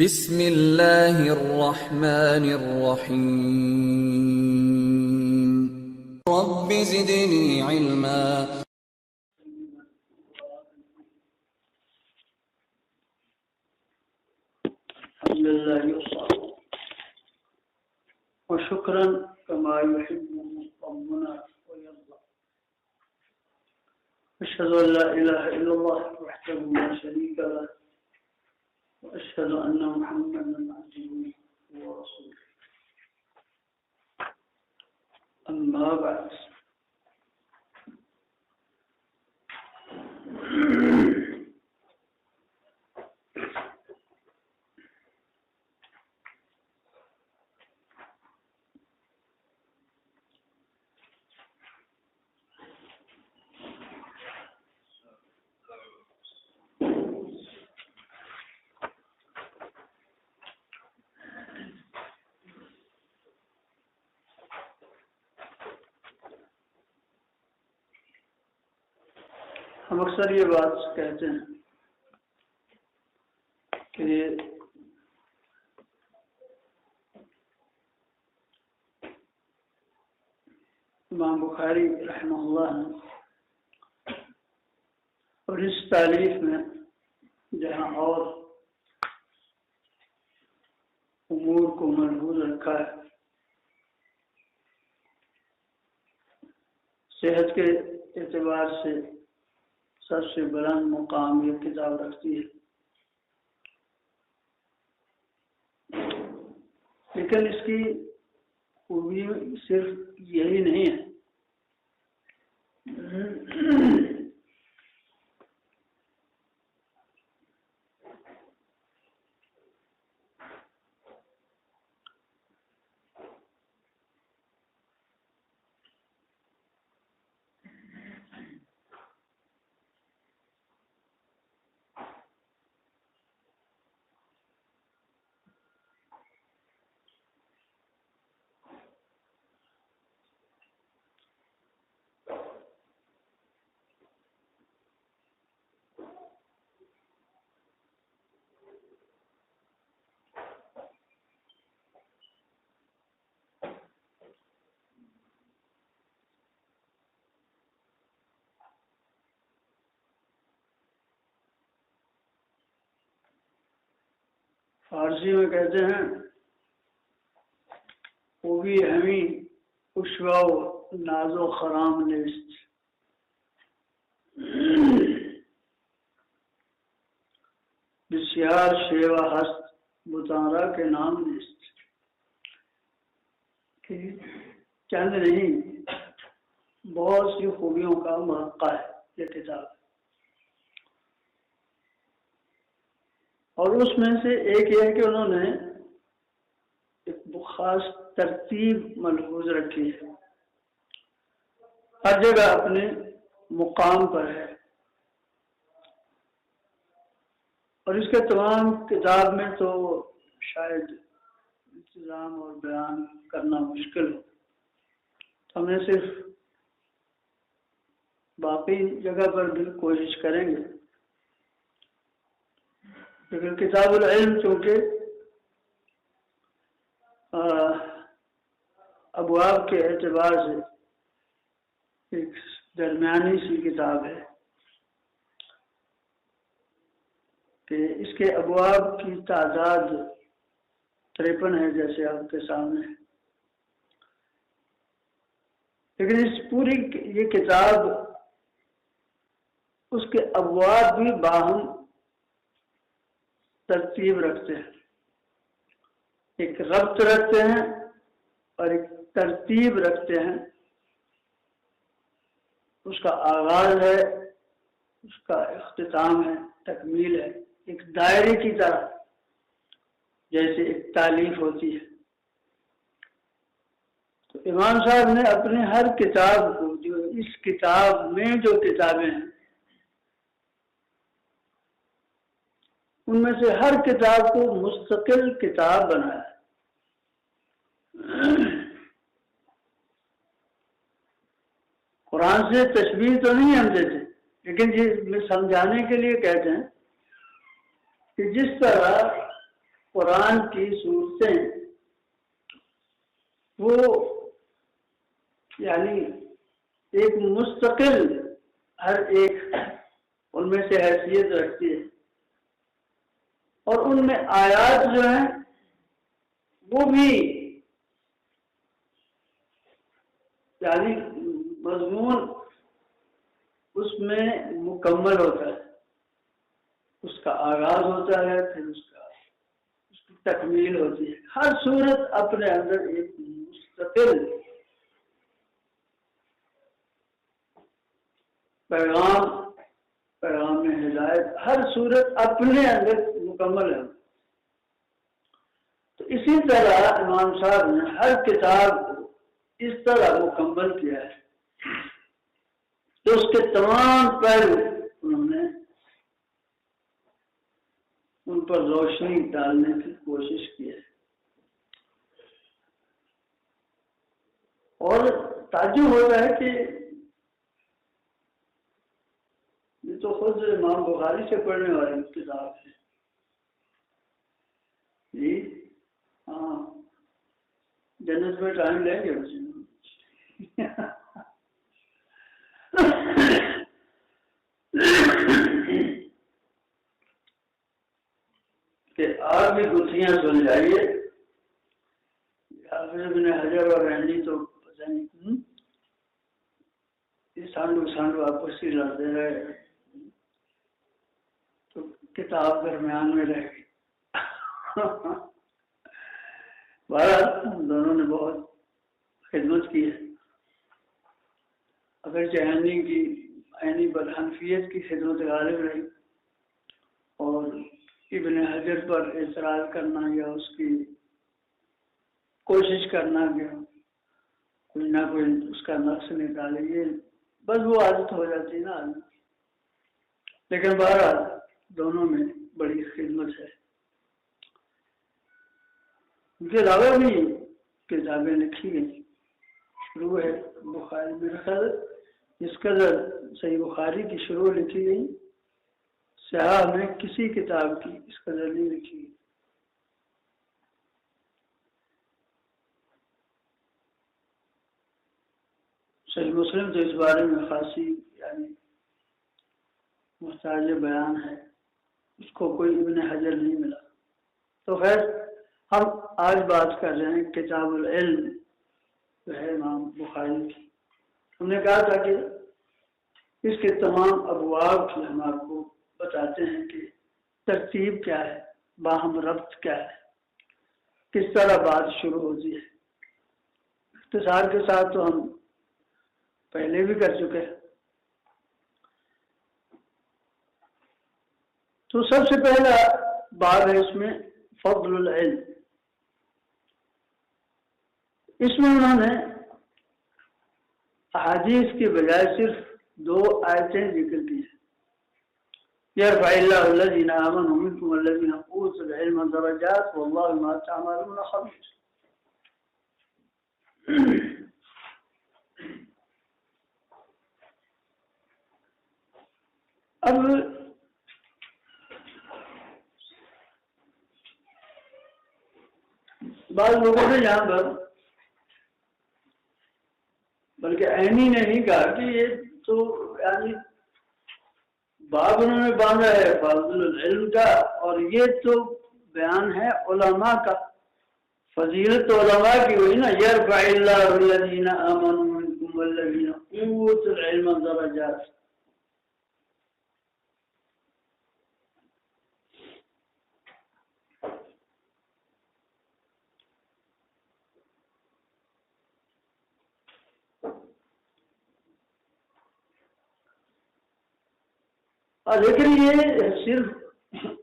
بسم اللہ الرحمن الرحیم رب زدنی علما۔ الحمد لله وشكرا كما يحب ربنا ويرضى. أشهد أن لا إله إلا الله وحده لا شريك له وأشهد أن محمدا عبده ورسوله. أما بعد، ہم اکثر یہ بات کہتے ہیں کہ امام بخاری رحمہ اللہ نے اور اس تالیف میں جہاں اور امور کو ملحوظ رکھا ہے، صحت کے اعتبار سے سب سے بلند مقام یہ کتاب رکھتی ہے، لیکن اس کی خوبی صرف یہی نہیں ہے، فارسی میں کہتے ہیں خوبی ہمیں اشوا و ناز و خرام نیست، بسیار شیوہ ہست بتارا کے نام نیست، کہ چند نہیں بہت سی خوبیوں کا مرقع ہے یہ کتاب، اور اس میں سے ایک یہ ہے کہ انہوں نے ایک خاص ترتیب ملحوظ رکھی ہے، ہر جگہ اپنے مقام پر ہے، اور اس کے تمام کتاب میں تو شاید انتظام اور بیان کرنا مشکل ہو، تو ہم نے صرف باقی جگہ پر بھی کوشش کریں گے، لیکن کتاب العلم چونکہ ابواب کے اعتبار سے ایک درمیانی سی کتاب ہے کہ اس کے ابواب کی تعداد 53 ہے جیسے آپ کے سامنے ہے، لیکن اس پوری یہ کتاب اس کے ابواب بھی باہم ترتیب رکھتے ہیں، ایک ربط رکھتے ہیں اور ایک ترتیب رکھتے ہیں، اس کا آغاز ہے، اس کا اختتام ہے، تکمیل ہے، ایک دائرے کی طرح جیسے ایک تالیف ہوتی ہے۔ تو امام صاحب نے اپنے ہر کتاب کو، جو اس کتاب میں جو کتابیں ہیں ان میں سے ہر کتاب کو مستقل کتاب بنایا ہے، قرآن سے تشبیہ تو نہیں ہم دیتے، لیکن یہ سمجھانے کے لیے کہتے ہیں کہ جس طرح قرآن کی صورتیں وہ یعنی ایک مستقل ہر ایک ان میں سے حیثیت رکھتی ہے، اور ان میں آیات جو ہیں وہ بھی یعنی مضمون اس میں مکمل ہوتا ہے، اس کا آغاز ہوتا ہے، پھر اس کی تکمیل ہوتی ہے۔ ہر صورت اپنے اندر ایک مستقل پیغام ہدایت، ہر صورت اپنے اندر مکمل ہے۔ تو اسی طرح امام صاحب نے ہر کتاب کو اس طرح مکمل کیا ہے کہ اس کے تمام پہلو انہوں نے ان پر روشنی ڈالنے کی کوشش کی ہے۔ اور تعجب ہوتا ہے کہ یہ تو خود امام بخاری سے پڑھنے والی کتاب ہے جی، ہاں جنت میں ٹائم لیں گے کہ آپ بھی گتھیاں سن جائیے، حافظ ابن حجر اور رحمانی تو پتہ نہیں یہ سانڈو آپس ہی لڑتے رہے تو کتاب درمیان میں رہ گئی۔ بہرحال دونوں نے بہت خدمت کی ہے، اگرچہ عینی بدحنفیت کی خدمت غالب رہی اور ابن حجر پر اعتراض کرنا یا اس کی کوشش کرنا کہ کوئی نہ کوئی اس کا نقص نکالے، یہ بس وہ عادت ہو جاتی ہے نا آدمی۔ لیکن بہرحال دونوں میں بڑی خدمت ہے۔ ان کے علاوہ بھی کتابیں لکھی گئی، شروع ہے بخاری میں، جس قدر صحیح بخاری کی شروع لکھی گئی صحاح میں کسی کتاب کی اس قدر نہیں لکھی گئی۔ صحیح مسلم تو اس بارے میں خاصی یعنی محتاج بیان ہے، اس کو کوئی ابن حجر نہیں ملا۔ تو خیر ہم آج بات کر رہے ہیں کتاب العلم جو ہے امام بخاری کی۔ ہم نے کہا تھا کہ اس کے تمام ابواب کی ہم آپ کو بتاتے ہیں کہ ترتیب کیا ہے، باہم ربط کیا ہے، کس طرح بات شروع ہوتی ہے۔ اختصار کے ساتھ تو ہم پہلے بھی کر چکے ہیں۔ تو سب سے پہلا باب ہے اس میں فضل العلم۔ اس میں انہوں نے احادیث کے بجائے صرف 2 آیتیں ذکر کی ہیں۔ یرفع اللہ الذین آمنوا منکم والذین اوتوا العلم درجات واللہ بما تعملون خبیر۔ اب بعض لوگوں نے یہاں پر بلکہ عینی نے نہیں کہا کہ یہ تو یعنی باب انہوں نے باندھا ہے فضل العلم کا، اور یہ تو بیان ہے علماء کا، فضیلت علماء کی ہوئی نا، یرفع اللہ الذین آمنوا منکم والذین اوتوا العلم درجات۔ لیکن یہ صرف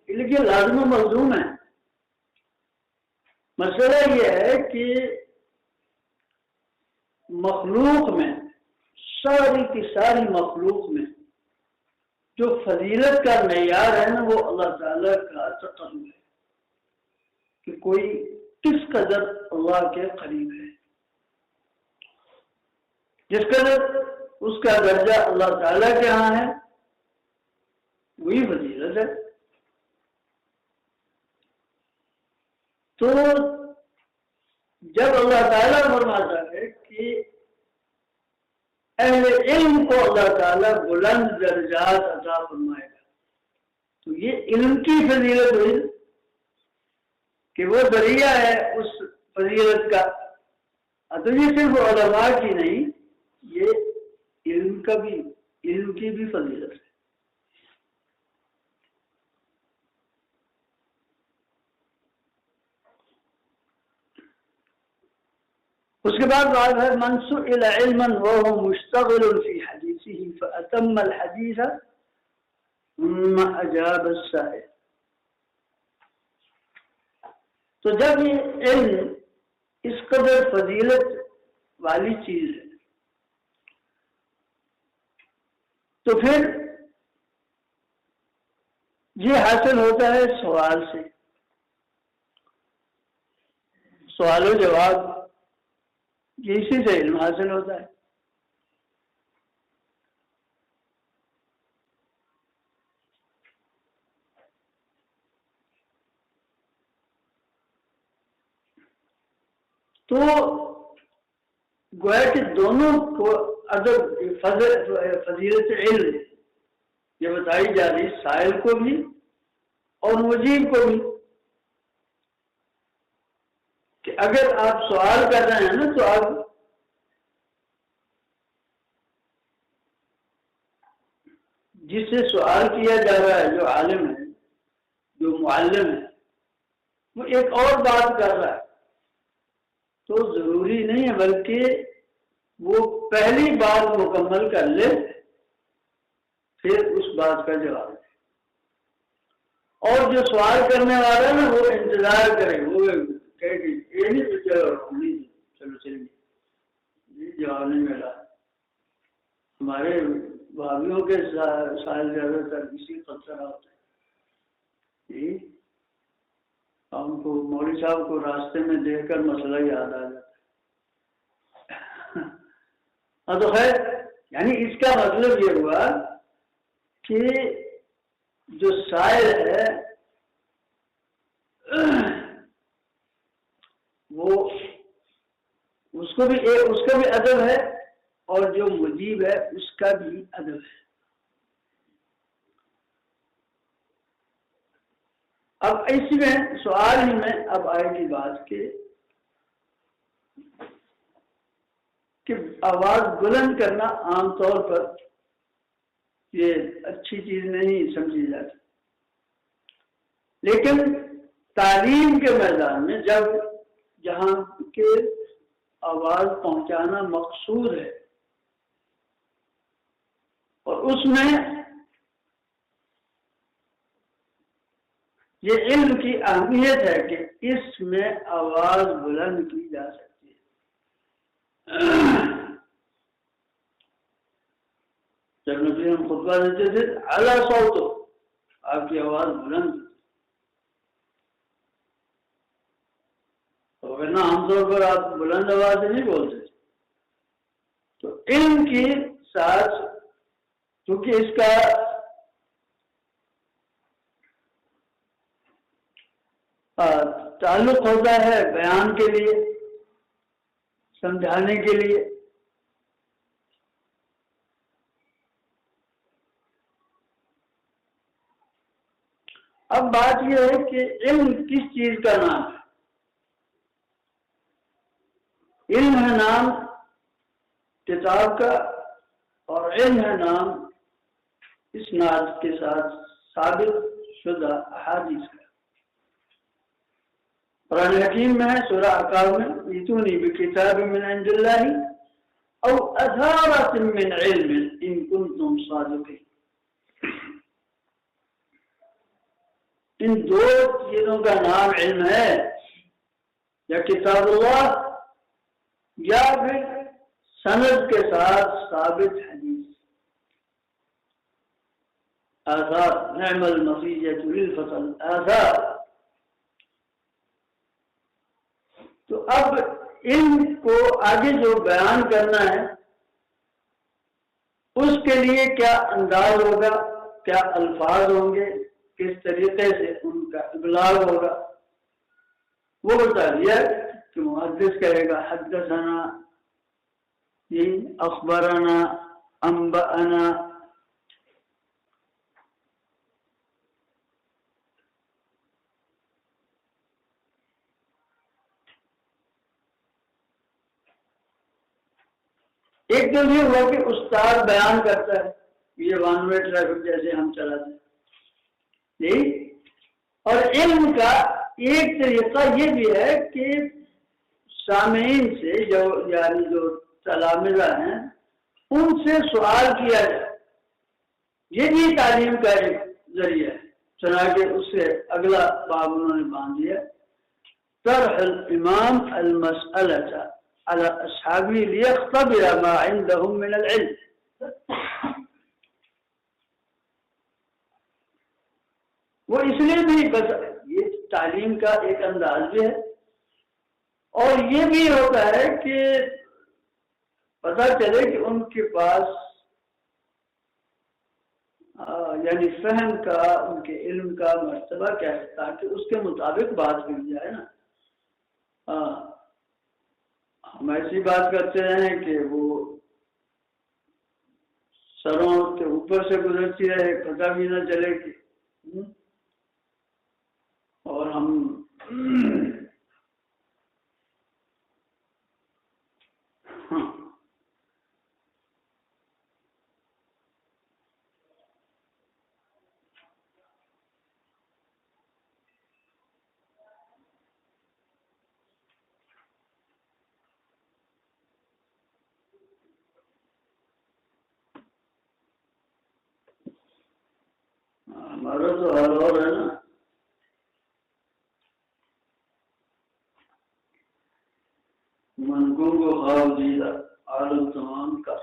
ان کے لازم و ملزوم ہے۔ مسئلہ یہ ہے کہ مخلوق میں ساری کی ساری مخلوق میں جو فضیلت کا معیار ہے نا وہ اللہ تعالیٰ کا تقرب ہے کہ کوئی کس قدر اللہ کے قریب ہے، جس قدر اس کا درجہ اللہ تعالیٰ کے ہاں ہے وہی فضیلت ہے۔ تو جب اللہ تعالیٰ فرماتا ہے کہ اہل علم کو اللہ تعالیٰ بلند درجات عطا فرمائے گا، تو یہ علم کی فضیلت ہوئی کہ وہ ذریعہ ہے اس فضیلت کا. تو یہ صرف علماء کی نہیں، یہ علم کی بھی فضیلت ہے. اس کے بعد بات ہے من سئل علما وهو مشتغل في حديثه فأتم الحديث ثم أجاب السائل. تو جب یہ علم اس قدر فضیلت والی چیز ہے تو پھر یہ حاصل ہوتا ہے سوال سے. سوال و جواب اسی سے علم حاصل ہوتا ہے. تو گویا کہ دونوں کو فضیلت علم یہ بتائی جا رہی، سائل کو بھی اور مجیب کو بھی، کہ اگر آپ سوال کر رہے ہیں نا تو آپ جس سے سوال کیا جا رہا ہے، جو عالم ہے، جو معلم ہے، وہ ایک اور بات کر رہا ہے تو ضروری نہیں ہے بلکہ وہ پہلی بات مکمل کر لے پھر اس بات کا جواب دے. اور جو سوال کرنے والا ہے نا وہ انتظار کرے، وہ کہے کہ یہ نہیں چلو چلیے جواب نہیں ملا. ہمارے بھابھیوں کے سائل زیادہ تر اسی خطرہ ہوتا ہے. ہم کو مولوی صاحب کو راستے میں دیکھ کر مسئلہ یاد آ جاتا ہے. ہاں تو خیر، یعنی اس کا مطلب یہ ہوا کہ جو سائل ہے وہ اس کا بھی ادب ہے اور جو مجیب ہے اس کا بھی ادب ہے. اب اسی میں سوال ہی میں اب آئے گی بات کہ آواز بلند کرنا عام طور پر یہ اچھی چیز نہیں سمجھی جاتی، لیکن تعلیم کے میدان میں جہاں کے آواز پہنچانا مقصود ہے اور اس میں یہ علم کی اہمیت ہے کہ اس میں آواز بلند کی جا سکتی ہے. جب نبی ہم خطبہ دیتے تھے اعلیٰ صوت، آپ کی آواز بلند، ورنہ عام طور پر آپ بلند آواز سے نہیں بولتے. تو علم کی ساتھ کیونکہ اس کا تعلق ہوتا ہے بیان کے لیے، سمجھانے کے لیے. اب بات یہ ہے کہ علم کس چیز کا نام ہے؟ علم ہے نام کتاب کا اور علم ہے نام اسناد کے ساتھ ثابت شدہ احادیث کا. قرآن حکیم میں ہے سورہ احقاف میں ایتونی بکتاب من عند اللہ او اثارۃ من علم ان کنتم صادقین. ان دو چیزوں کا نام علم ہے، یا کتاب اللہ یا پھر سند کے ساتھ ثابت حدیث. آثار نعم المصیجۃ للفصل آثار. تو اب علم کو آگے جو بیان کرنا ہے اس کے لیے کیا انداز ہوگا، کیا الفاظ ہوں گے، کس طریقے سے ان کا ابلاغ ہوگا. وہ بتا دیا کہ محدث کہے گا حدثنا، یہ اخبرنا، انبأنا، ایک تو یہ ہوا کہ استاد بیان کرتا ہے، یہ ون وے ٹریفک جیسے ہم چلاتے ہیں، اور علم کا ایک طریقہ یہ بھی ہے کہ سامعین سے جو تلامذہ ہیں ان سے سوال کیا جائے، یہ بھی تعلیم کا ایک ذریعہ ہے۔ چنانچہ اس سے اگلا باب انہوں نے باندھ دیا، طرح الامام المسألة على اصحابه ليختبر ما عندهم من العلم۔ وہ اس لیے بھی یہ تعلیم کا ایک انداز بھی ہے، اور یہ بھی ہوتا ہے کہ پتہ چلے کہ ان کے پاس یعنی فہم کا، ان کے علم کا مرتبہ کیا ہے، تاکہ اس کے مطابق بات کی جائے نا۔ ہم ایسی بات کرتے ہیں کہ وہ سروں کے اوپر سے گزرتی رہے، پتہ بھی نہ چلے کہ، اور ہم ہمارا تو حال اور ہے نا، منگوں کو خواب دیدہ عالم تمام کا۔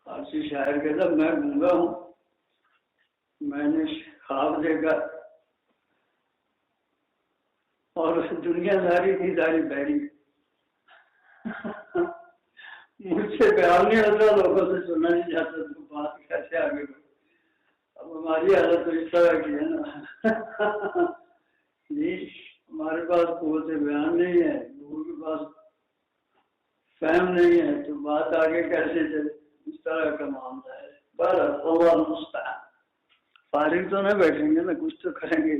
فارسی شاعر کہتا میں گونگا ہوں، میں نے خواب دیکھا اور دنیا ساری کی ساری بہری، مجھ سے بیان نہیں ہوتا، لوگوں سے سننا نہیں چاہتا، تو بات کیسے آگے بڑھ۔ اب ہماری حالت تو اس طرح کی ہے نا، جی ہمارے پاس قوت بیان نہیں ہے، لوگوں کے پاس فہم نہیں ہے، تو بات آگے کیسے چلے، اس طرح کا معاملہ ہے۔ پر اللہ المستعان، فارغ تو نہ بیٹھیں گے نا، کچھ تو کریں گے۔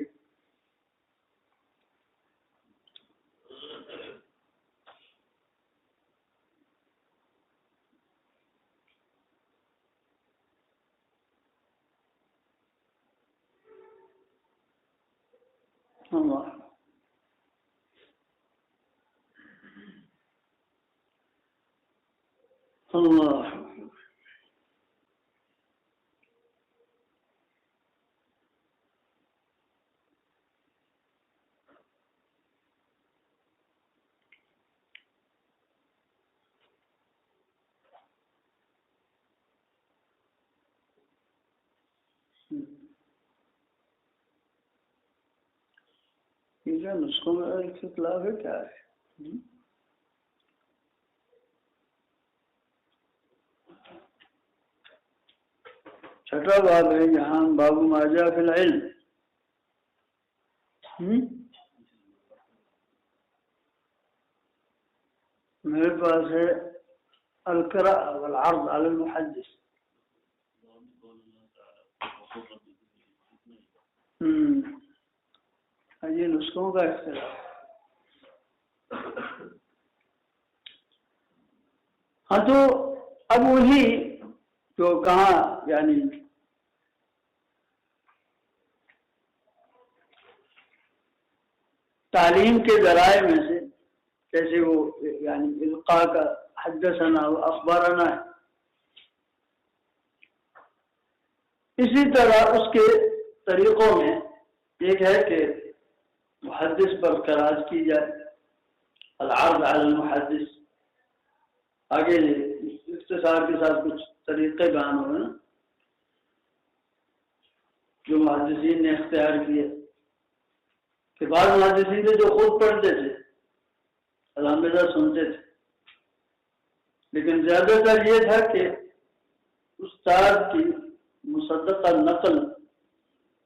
اللہ اللہ یہ نسخوں میں اختلاف ہے کیا ہے؟ چھٹا باب ہے یہاں، باب ما جاء فی العلم۔ میرے پاس ہے القراءة والعرض على المحدث۔ یہ نسخوں کا اختلاف۔ ہاں تو اب وہی جو کہاں یعنی تعلیم کے ذرائع میں سے جیسے وہ یعنی القاء کا حدثنا و اخبارنا ہے، اسی طرح اس کے طریقوں میں ایک ہے کہ محدث پر قراءت کی جائے، العرض علی المحدث، آگے اختصار کے ساتھ کچھ طریقے بیان ہوئے نا جو محدثین نے اختیار کیے، کہ بعض محدثین تھے جو خود پڑھتے تھے، علامہ سنتے تھے، لیکن زیادہ تر یہ تھا کہ استاد کی مصدقہ نقل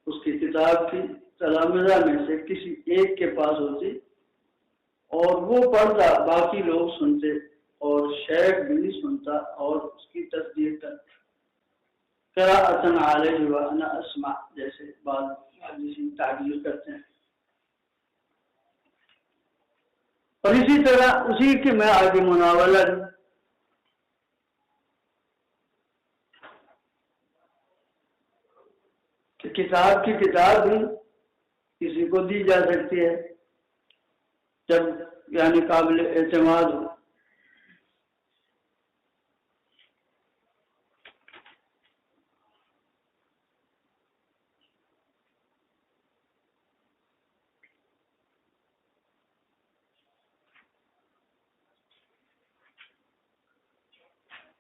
اس کی کتاب کی تلامذہ میں سے کسی ایک کے پاس ہوتی اور وہ پڑھتا، باقی لوگ سنتے اور شیخ بھی نہیں سنتا اور اس کی تصدیق کرتا۔ قراءۃ علیہ وانا اسمع، جیسے بعض محدثین تعبیر کرتے ہیں۔ اور اسی طرح اسی کے میں آگے مناولہ کہ کتاب کی کتاب بھی کسی کو دی جا سکتی ہے جب یعنی قابل اعتماد ہو۔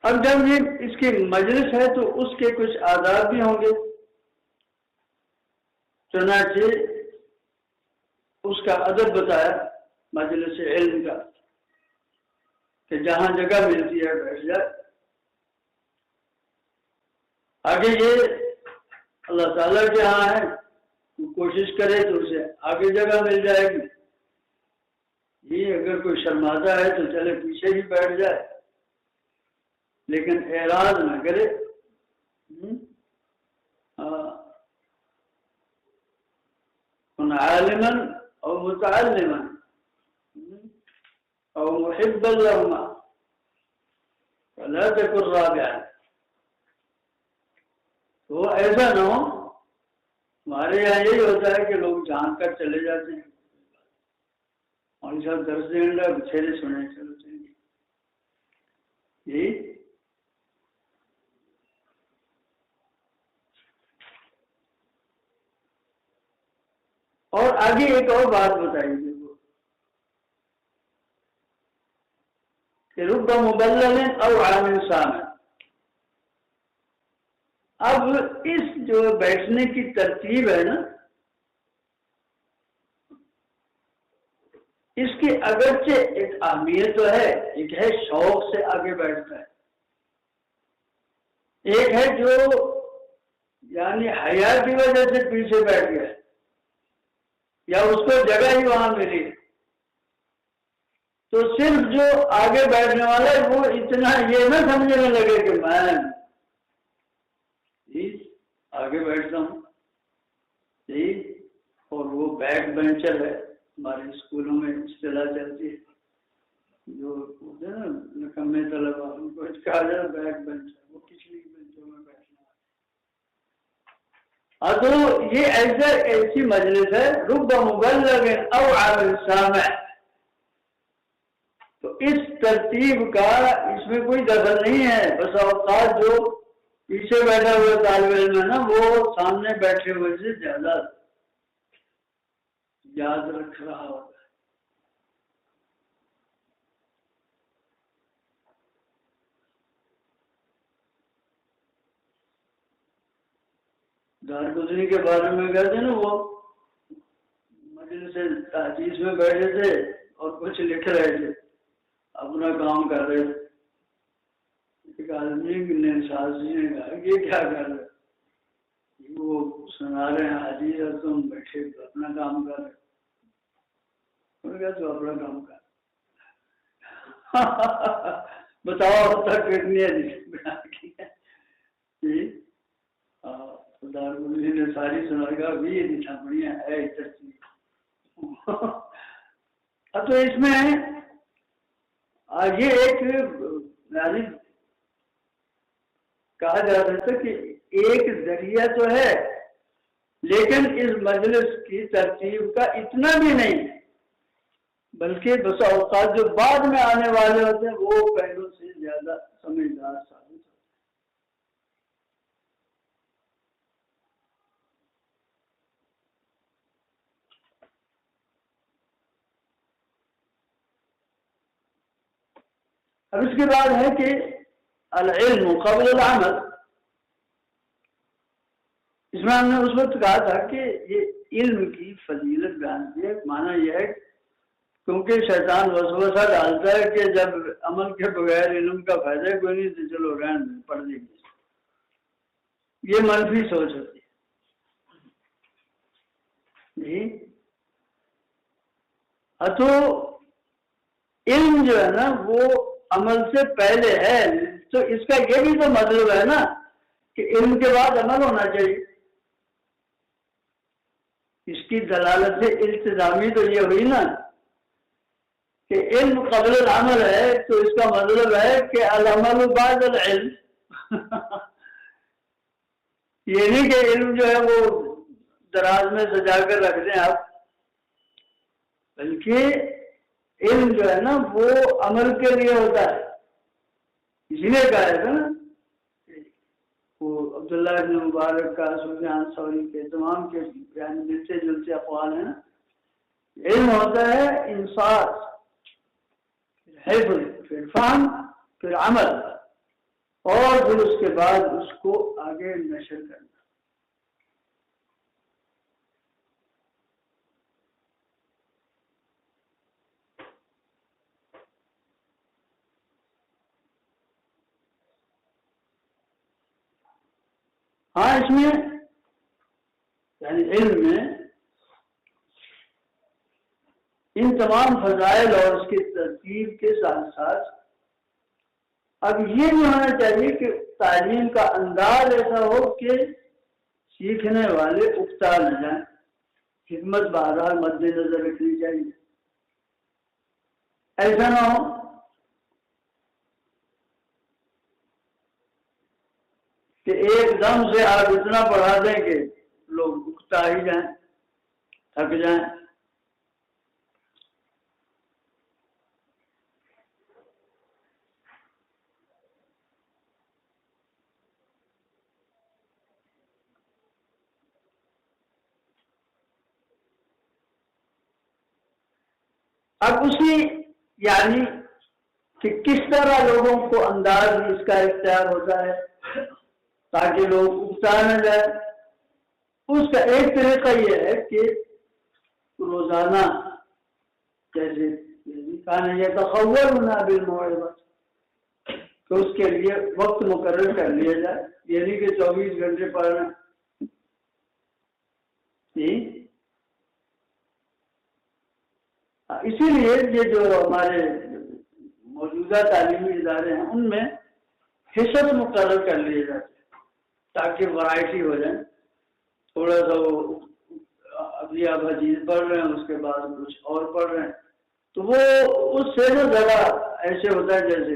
اب جب یہ اس کی مجلس ہے تو اس کے کچھ آداب بھی ہوں گے، چنانچہ اس کا ادب بتایا مجلس علم کا کہ جہاں جگہ ملتی ہے بیٹھ جائے۔ آگے یہ اللہ تعالیٰ کے ہاں ہے، وہ کوشش کرے تو اسے آگے جگہ مل جائے گی، یہ اگر کوئی شرماتا ہے تو چلے پیچھے ہی بیٹھ جائے، لیکن اعراض نہ کرے۔ کن عالما او متعلما او محبا لهما فلا تكن رابعا، تو ایسا نہ ہو۔ ہمارے یہاں یہی ہوتا ہے کہ لوگ جان کر چلے جاتے ہیں، اور سب درس دینے کا بچھیرے سنے چلو چلیں یہی۔ اور آگے ایک اور بات بتائیے دیکھو کہ رب مبلل او عامل سامع۔ اب اس جو بیٹھنے کی ترتیب ہے نا، اس کی اگرچہ ایک اہمیت تو ہے، ایک ہے شوق سے آگے بیٹھتا ہے، ایک ہے جو یعنی حیا کی وجہ سے پیچھے بیٹھ گیا یا اس کو جگہ ہی وہاں ملی، تو صرف جو آگے بیٹھنے والا ہے وہ اتنا یہ نہ سمجھنے لگے کہ میں آگے بیٹھتا ہوں جی، اور وہ بیک بینچر ہے، ہمارے اسکولوں میں اصطلاح چلتی ہے، جو ہوتے ہیں نا نکمے طلبا، ان کو کہا جائے بیک بینچر، وہ پچھلی بینچوں میں بیٹھنا۔ تو یہ ایسی مجلس ہے رب مبلغ او عامل سامع، تو اس ترتیب کا اس میں کوئی دخل نہیں ہے۔ بس اوقات جو پیچھے بیٹھا ہوا طالب علم ہے نا، وہ سامنے بیٹھے ہوئے سے زیادہ یاد رکھ رہا ہوتا ہے۔ دارگزنی کے بارے میں کہتے ہیں نا، وہ مجلس تحدیث میں بیٹھے تھے اور کچھ لکھ رہے تھے، اپنا کام کر رہے تھے۔ ایک آدمی نے سازی نے کہا کہ یہ کیا کر رہے؟ وہ سنا رہے ہیں حدیث اور تم بیٹھے اپنا کام کر رہے۔ انہوں نے کہا تو اپنا کام کر بتاؤ اب تک کتنی حدیث بنا کی ہے جی۔ دارگزنی نے ساری سنا کہا بھی یہ دکھا بڑھیا ہے ترتیب۔ اب تو اس میں یہ ایک یعنی کہا جا سکتا کہ ایک ذریعہ تو ہے، لیکن اس مجلس کی ترتیب کا اتنا بھی نہیں، بلکہ بس اوقات جو بعد میں آنے والے ہوتے ہیں وہ پہلوں سے زیادہ سمجھدار ثابت ہوتے ہیں۔ اب اس کے بعد ہے کہ العلم قبل العمل۔ اس میں ہم نے اس وقت کہا تھا کہ یہ علم کی فضیلت بیان کی ہے، معنی یہ ہے کیونکہ شیطان وسوسہ ڈالتا ہے کہ جب عمل کے بغیر علم کا فائدہ کوئی نہیں تو چلو رہن دیں، پڑھ لیں گے، یہ منفی سوچ ہوتی ہے۔ جی تو علم جو ہے نا وہ عمل سے پہلے ہے، تو اس کا یہ بھی تو مطلب ہے نا کہ علم کے بعد عمل ہونا چاہیے. اس کی دلالت التزامی تو یہ ہوئی نا کہ علم قبل العمل ہے، تو اس کا مطلب ہے کہ العمل بعد العلم. یہ نہیں کہ علم جو ہے وہ دراز میں سجا کر رکھ دیں آپ، بلکہ علم جو ہے نا وہ عمل کے لیے ہوتا ہے. اسی لیے کہا تھا نا وہ عبداللہ بن مبارک کا، سفیان ثوری کے، تمام کے یعنی ملتے جلتے اقوال ہیں نا. علم ہوتا ہے انصاف، حفظ، پھر فہم، پھر عمل، اور پھر اس کے بعد اس کو آگے نشر کرنا. ہاں اس میں یعنی علم میں ان تمام فضائل اور اس کی ترتیب کے ساتھ ساتھ اب یہ بھی ہونا چاہیے کہ تعلیم کا انداز ایسا ہو کہ سیکھنے والے اکتا نہ جائیں. حکمت بہرحال مد نظر رکھنی چاہیے. ایسا نہ ہو کہ ایک دم سے آپ اتنا پڑھا دیں کہ لوگ اکتا ہی جائیں، تھک جائیں. اب اسی یعنی کہ کس طرح لوگوں کو انداز اس کا اختیار ہوتا ہے تاکہ لوگ اکتا نہ جائے. اس کا ایک طریقہ یہ ہے کہ روزانہ جیسے کہنا یہ تخولنا بالموعظہ کہ اس کے لیے وقت مقرر کر لیا جائے. یہ نہیں کہ 24 گھنٹے پڑھنا. اسی لیے یہ جو ہمارے موجودہ تعلیمی ادارے ہیں ان میں حصص مقرر کر لیے جاتے ہیں تاکہ ورائٹی ہو جائے. تھوڑا سا وہ ابھی آپ حدیث پڑھ رہے ہیں، اس کے بعد کچھ اور پڑھ رہے ہیں، تو وہ اس سے نا ذرا ایسے ہوتا ہے جیسے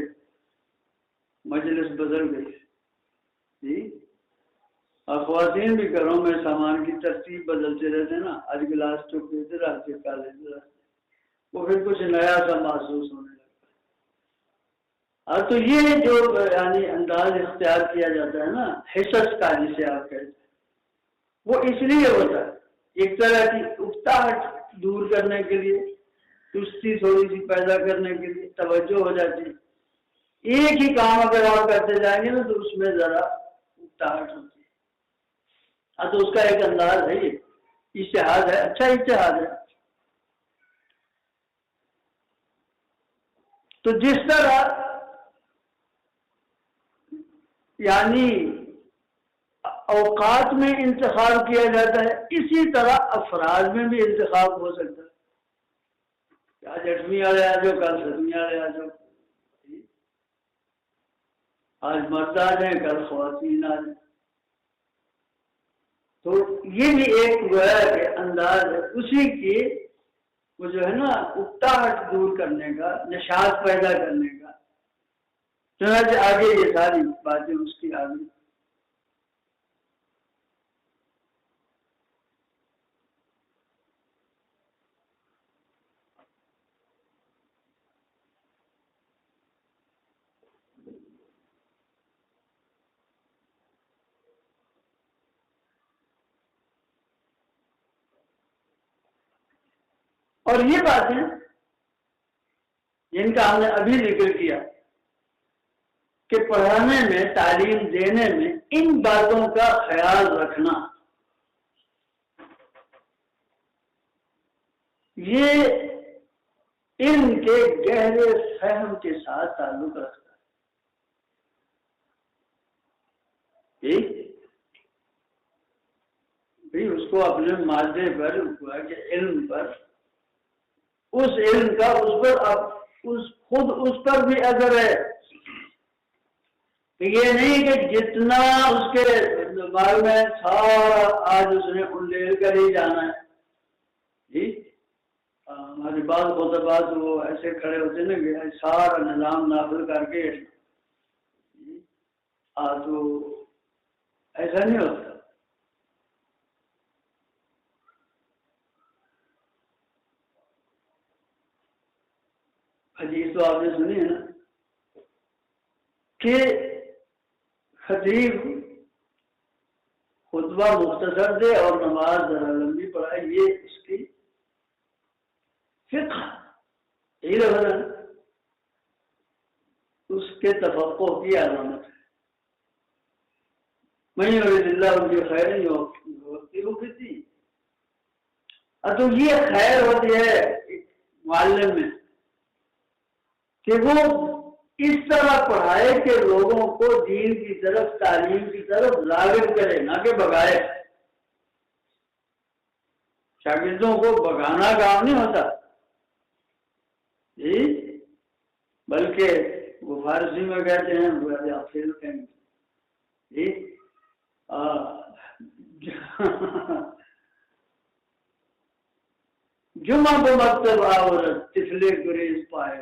مجلس بدل گئی. جی اور خواتین بھی گھروں میں سامان کی ترتیب بدلتے رہتے ہیں نا، آج گلاس چپ ادھر آتے کالے ادھر آتے، وہ پھر کچھ نیا سا محسوس ہونے لگتا ہے. تو یہ جو یعنی انداز اختیار کیا جاتا ہے نا حصص کا جسے آپ کہتے ہیں، وہ اس لیے ہوتا ہے ایک طرح کی اکتاہٹ دور کرنے کے لیے، سستی تھوڑی سی پیدا کرنے کے لیے، توجہ ہو جاتی ہے. ایک ہی کام اگر آپ کرتے جائیں گے نا تو اس میں ذرا اکتاہٹ ہوتی ہے. تو اس کا ایک انداز ہے، یہ اجتہاد ہے، اچھا اجتہاد ہے. تو جس طرح یعنی اوقات میں انتخاب کیا جاتا ہے، اسی طرح افراد میں بھی انتخاب ہو سکتا ہے. آج 8ویں والے آ جاؤ، کل 7ویں والے آ جاؤ، آج مرد آ جائیں، کل خواتین آ جائیں. تو یہ بھی ایک گویا کہ انداز ہے اسی کی، وہ جو ہے نا اکتاہٹ دور کرنے کا، نشاط پیدا کرنے کا. چنانچہ آگے یہ ساری باتیں اس کی آگے. اور یہ باتیں جن کا ہم نے ابھی ذکر کیا کہ پڑھانے میں، تعلیم دینے میں ان باتوں کا خیال رکھنا، یہ علم کے گہرے فہم کے ساتھ تعلق رکھتا ہے. اس کو اپنے مادے پر علم پر اس علم کا اس پر خود اس پر بھی اثر ہے. یہ نہیں کہ جتنا اس کے دماغ میں سارا آج اس نے انڈیل کر ہی جانا ہے. جی ہماری بات خطبات وہ ایسے کھڑے ہوتے نا کہ سارا نظام نافذ کر کے تو ایسا نہیں ہوتا. حدیث تو آپ نے سنی ہے نا کہ خطیب خطبہ مختصر دے اور نماز ذرا لمبی پڑھائے، یہ اس کی فقہ یہی لفظ ہے، اس کے تفقہ کی علامت ہے. من یرید اللہ بہ خیر یفقہہ فی الدین. تو یہ خیر ہوتی ہے معلم میں کہ وہ اس طرح پڑھائے کہ لوگوں کو دین کی طرف تعلیم کی طرف راغب کرے، نہ کہ بگائے. شاگردوں کو بگانا کام نہیں ہوتا جی، بلکہ وہ فارسی میں کہتے ہیں جی جمعہ کو مکتب عورت تفلے گریز پائے.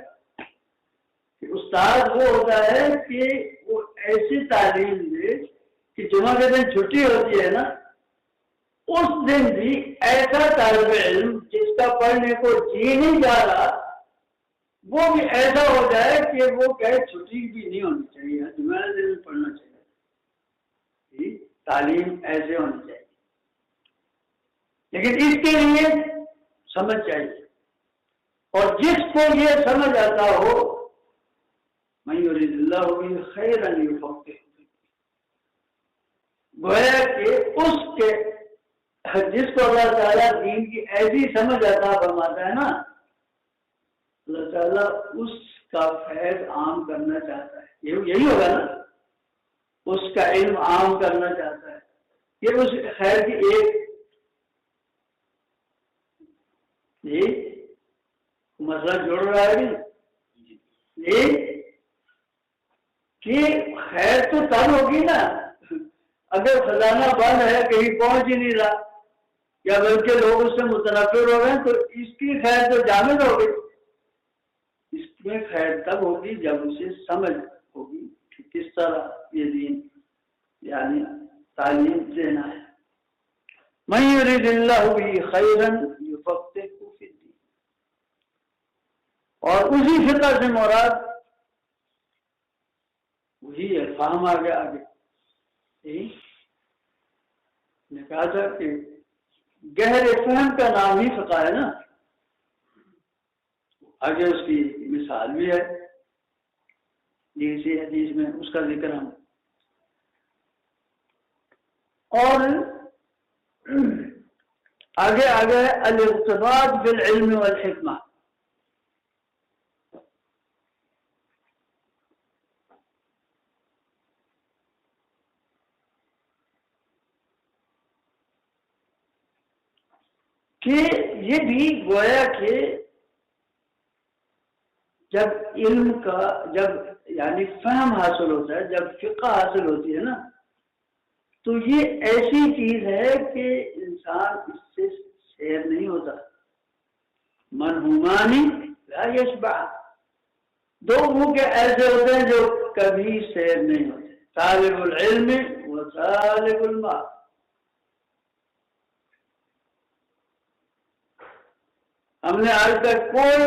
استاد وہ ہوتا ہے کہ وہ ایسی تعلیم دے کہ جمعہ کے دن چھٹی ہوتی ہے نا، اس دن بھی ایسا طالب علم جس کا پڑھنے کو جی نہیں جا رہا وہ بھی ایسا ہو جائے کہ وہ کہے چھٹی بھی نہیں ہونی چاہیے، جمعہ کے دن پڑھنا چاہیے. تعلیم ایسے ہونی چاہیے، لیکن اس کے لیے سمجھ چاہیے. اور جس کو یہ سمجھ آتا ہو من یرید اللہ بہ خیرا یفقہہ فی الدین، گویا کہ اس کے جس کو اللہ تعالیٰ دین کی ایسی سمجھ عطا فرماتا ہے نا، اللہ تعالیٰ اس کا فیض عام کرنا چاہتا ہے. یہی ہوگا نا، اس کا علم عام کرنا چاہتا ہے. یہ اس خیر کی ایک جی مسئلہ جوڑ رہا ہے جی کہ خیر تو تب ہوگی نا اگر خزانہ بند ہے، کہیں پہنچ ہی نہیں رہا، یا بلکہ لوگ اس سے متنفر ہو گئے، تو اس کی خیر تو جامد ہوگی. اس میں خیر تب ہوگی جب اسے سمجھ ہوگی کہ کس طرح یہ دین یعنی تعلیم دینا ہے. من یرید اللہ بہ خیرا یفقہہ فی الدین. اور اسی فقہ سے مراد وہی ہے فہم آ گیا. آگے نے کہا تھا کہ گہرے فہم کا نام ہی فقہ ہے نا. آگے اس کی مثال بھی ہے اسی حدیث میں، اس کا ذکر ہم. اور آگے الاقتباس بالعلم والحکمہ. کہ یہ بھی گویا کہ جب علم کا یعنی فہم حاصل ہوتا ہے، جب فقہ حاصل ہوتی ہے نا، تو یہ ایسی چیز ہے کہ انسان اس سے سیر نہیں ہوتا. منہومانی لا یشبع. دو بھوکے ایسے ہوتے ہیں جو کبھی سیر نہیں ہوتے، طالب العلم و طالب المال. ہم نے آج تک کوئی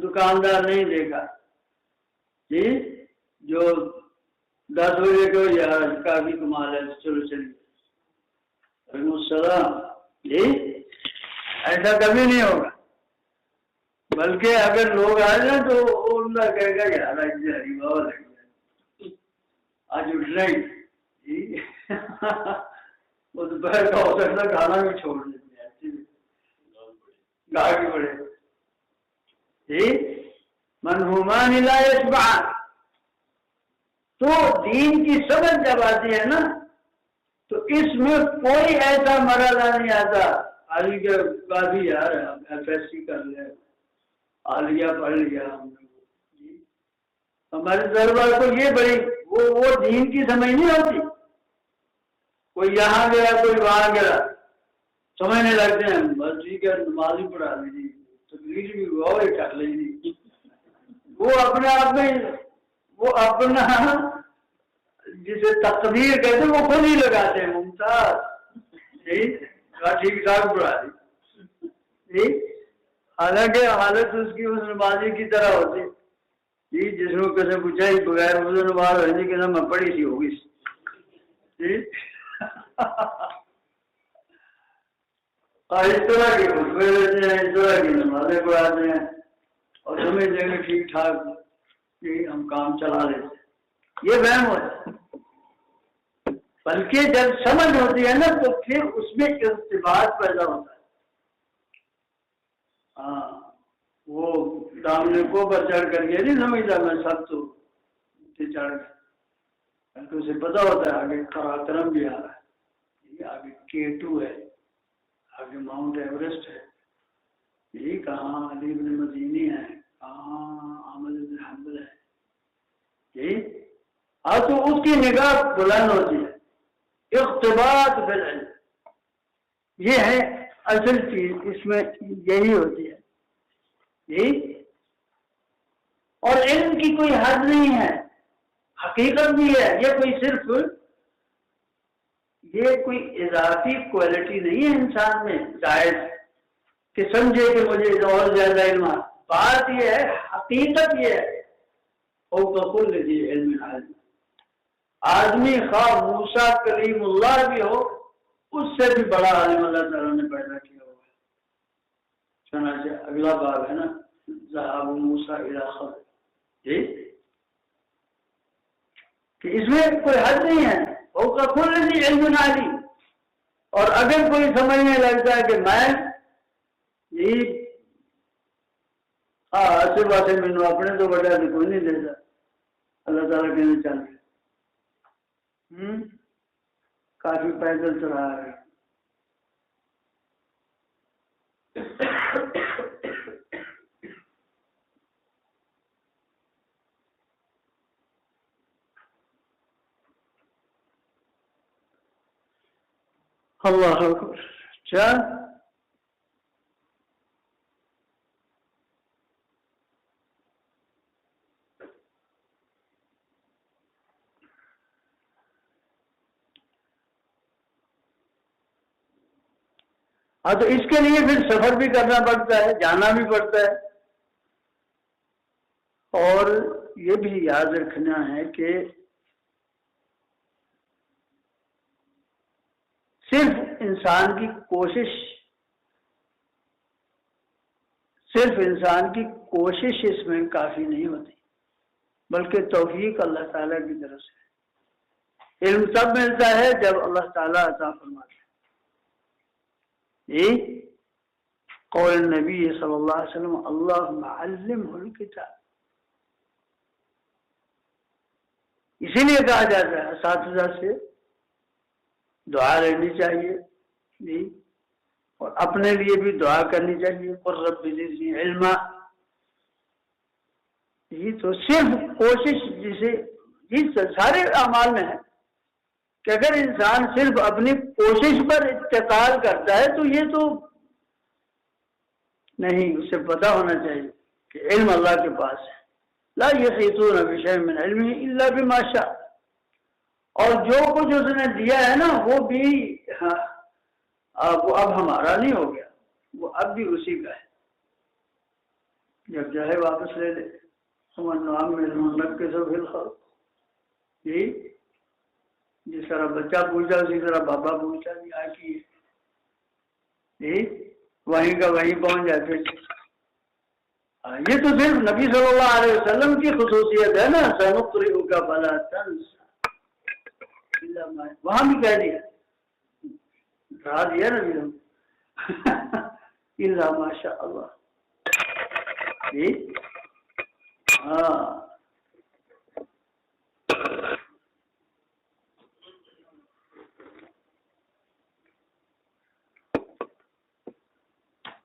دکاندار نہیں دیکھا جی جو 10 بجے کو یار کافی کمال ہے چلو چلیے وعلیکم السلام جی، ایسا کبھی نہیں ہوگا. بلکہ اگر لوگ آ جائیں تو ان کا کہے گا یار ہری بابا لگ گیا آج اٹھ رہے جی وہ دوپہر کا ہو سکتا کھانا بھی چھوڑ دیتے ہیں گاہ بھی بڑے جی. منہومان لا یشبعان. تو دین کی سمجھ جب آتی ہے نا تو اس میں کوئی ایسا مرحلہ نہیں آتا علی کے کافی یار ایف ایس سی کر لے عالیہ پڑھ لیا ہم نے ہمارے دربار کو یہ بڑی وہ دین کی سمجھ نہیں ہوتی. کوئی یہاں گیا کوئی وہاں گیا سمجھنے لگتے ہیں بس ٹھیک ہے نماز ہی پڑھا لیجیے تقریر بھی ہوا ہی کر لیجیے. وہ اپنے آپ میں وہ اپنا جسے تقدیر کہتے ہیں وہ خود ہی لگاتے ہیں ممتاز ٹھیک ٹھاک پڑھا دی. حالانکہ حالت اس کی اس نمازی کی طرح ہوتی جی جس میں کیسے پوچھا ہی بغیر وضو نماز ہونے کی میں پڑھی سی ہوگی جی. اس طرح کی خطبے دیتے ہیں اس طرح کی نمازیں پڑھاتے ہیں اور سمجھتے ہیں ٹھیک ٹھاک ہم کام چلا لیتے ہیں. یہ وہم ہوتا ہے. بلکہ جب سمجھ ہوتی ہے نا تو پھر اس میں ارتباط پیدا ہوتا ہے. ہاں وہ دامنے کو پر چڑھ کر کے نہیں سمجھتا میں سب تو چڑھ گیا بلکہ اسے پتا ہوتا ہے آگے قراقرم بھی آ رہا ہے آگے K2 ہے آگے ماؤنٹ ایوریسٹ ہے یہی کہاں علی بن مدینی ہے کہاں احمد بن حنبل ہے یہی تو اس کی نگاہ بلند ہوتی ہے. اقتباس بالعلم یہ ہے اصل چیز اس میں یہی ہوتی ہے یہی. اور علم کی کوئی حد نہیں ہے حقیقت بھی ہے. یہ کوئی صرف یہ کوئی اضافی کوالٹی نہیں ہے انسان میں جائز کہ سمجھے کہ مجھے اور زیادہ علم ہے. بات یہ ہے حقیقت یہ ہے فوق ذی علم عالم. آدمی خواہ موسیٰ کلیم اللہ بھی ہو اس سے بھی بڑا عالم اللہ تعالیٰ نے پیدا کیا ہوا ہے. چنانچہ اگلا باب ہے نا ذهب موسیٰ الی خضر جی کہ اس میں کوئی حد نہیں ہے فوق کل ذی علم عالم. اور اگر کوئی سمجھنے لگتا ہے کہ میں یہی ایسے باتیں مینو اپنے تو بڑا کوئی نہیں دیتا اللہ تعالیٰ کہنے چل گیا کافی پیدل چلا رہے اللہ اکبر. کیا ہاں تو اس کے لیے پھر سفر بھی کرنا پڑتا ہے جانا بھی پڑتا ہے. اور یہ بھی یاد رکھنا ہے کہ صرف انسان کی کوشش اس میں کافی نہیں ہوتی بلکہ توفیق اللہ تعالیٰ کی طرف سے. علم تب ملتا ہے جب اللہ تعالیٰ عطا فرماتا ہے. یہ قول نبی صلی اللہ علیہ وسلم اللہم علمہ الکتاب. اسی لیے کہا جاتا ہے اساتذہ سے دعا لینی چاہیے جی اور اپنے لیے بھی دعا کرنی چاہیے قل رب زدنی علما. یہ تو صرف کوشش جسے جس سارے اعمال میں ہے کہ اگر انسان صرف اپنی کوشش پر اتکال کرتا ہے تو یہ تو نہیں. اسے پتا ہونا چاہیے کہ علم اللہ کے پاس ہے. لا یحیطون بشیء من علمہ الا بما شاء. اور جو کچھ اس نے دیا ہے نا وہ بھی وہ اب ہمارا نہیں ہو گیا وہ اب بھی اسی کا ہے. جب چاہے واپس لے لے. جی جس طرح بچہ پوچھا اسی طرح بابا پوچھا بھی آ کی جی وہیں کا وہیں پہنچ جاتے. یہ تو صرف نبی صلی اللہ علیہ وسلم کی خصوصیت ہے نا سنقرئک فلا تنسى. وہاں بھی کہہ دیا ڈرا دیا نا الا ما شاء اللہ جی ہاں.